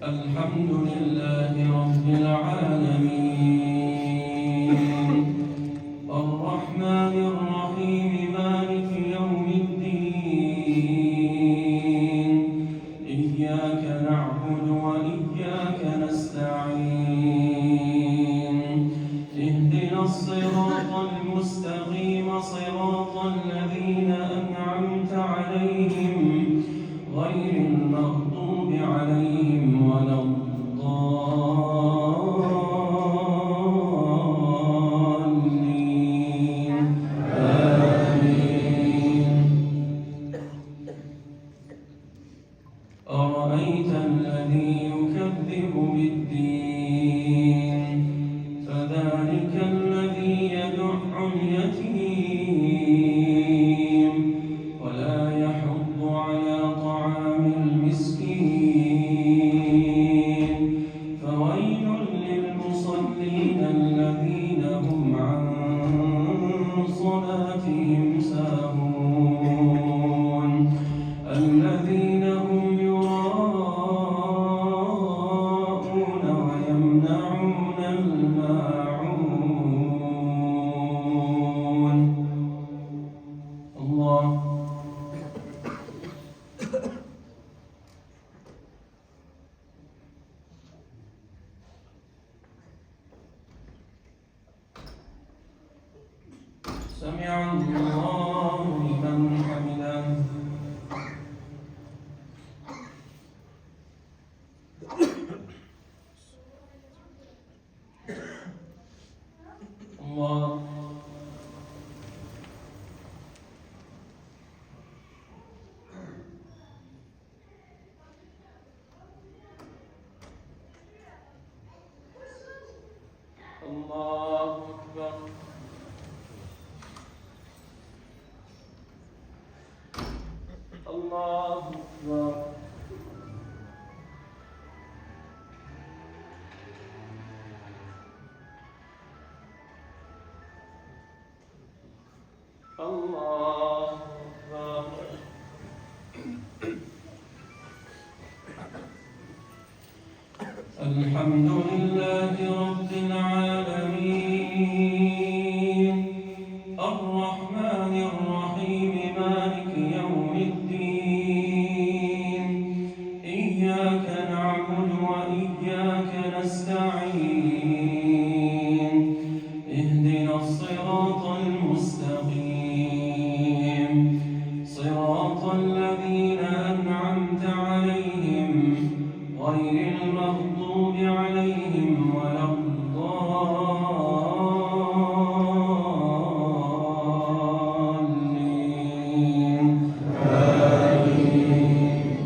الحمد لله رب العالمين الرحمن الرحيم مالك يوم الدين إياك نعبد وإياك نستعين اهدنا الصراط المستقيم صراط الذين أنعمت عليهم غير المغضوب عليهم ولا الضالين آمين. أرأيت الذي يكذب بالدين فذلك الذي يدع اليتيم ولا يحض على طعام المسكين فويل للمصلين الذين هم عن صلاتهم ساهون الذين هم يراءون ويمنعون الماعون. الله سمع الله لمن حمده. الله الله أكبر. الله أكبر. الله أكبر. الحمد لله رب العالمين الرحمن الرحيم مالك يوم الدين إياك نعبد وإياك نستعين اهدنا الصراط المستقيم صراط الذين أنعمت عليهم غير المغضوب عليهم ولا الضالين آمين.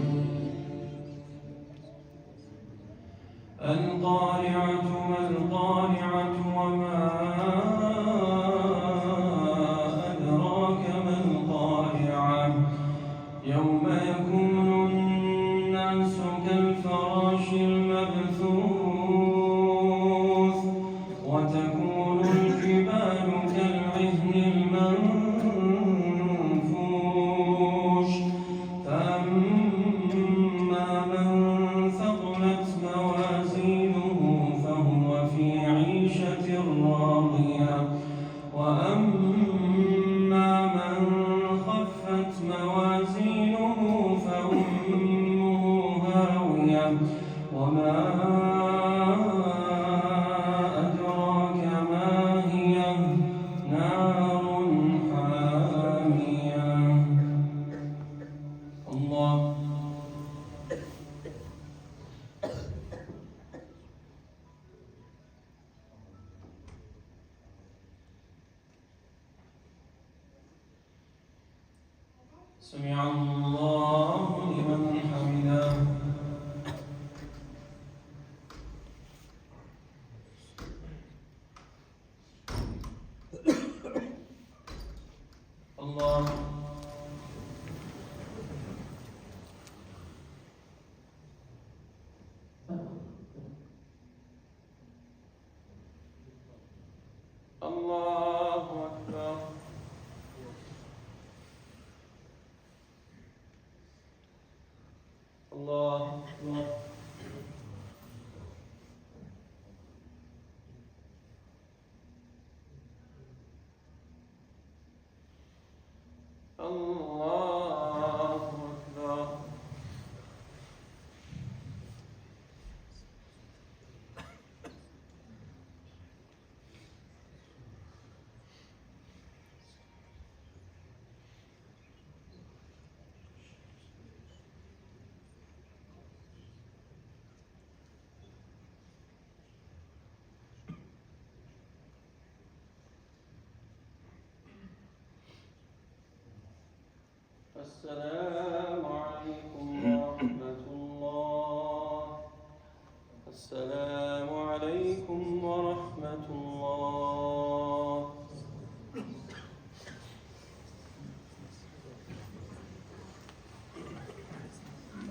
القارعة ما القارعة وما أدراك ما القارعة يوم يكون الناس كالفراش المبثوث وتكون الجبال كالعهن المنفوش فأما من ثقلت موازينه فهو في عيشة راضية وأما من خفت موازينه فأمه هاوية وما أدراك ما هي نار حامية. الله سمع الله لمن حمده. الله الله أكبر. الله أكبر. الله أكبر. السلام عليكم ورحمة الله. السلام عليكم ورحمة الله.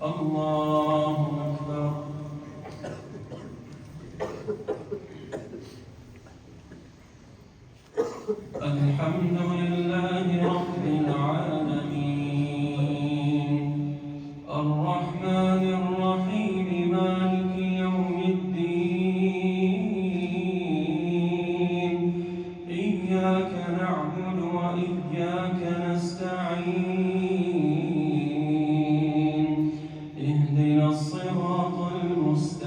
الله أكبر. الحمد لله رب العالمين الرحمن الرحيم مالك يوم الدين إياك نعبد وإياك نستعين اهدنا الصراط المستقيم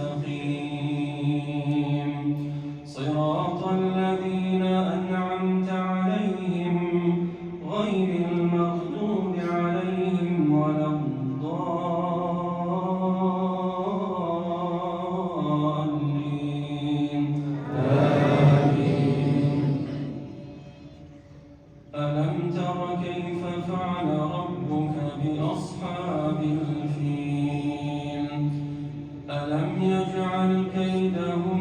صراط الذين أنعمت عليهم غير المغضوب عليهم ولا الضالين آمين. ألم تر كيف فعل ربك بأصحاب الفيل ألم يجعل كيدهم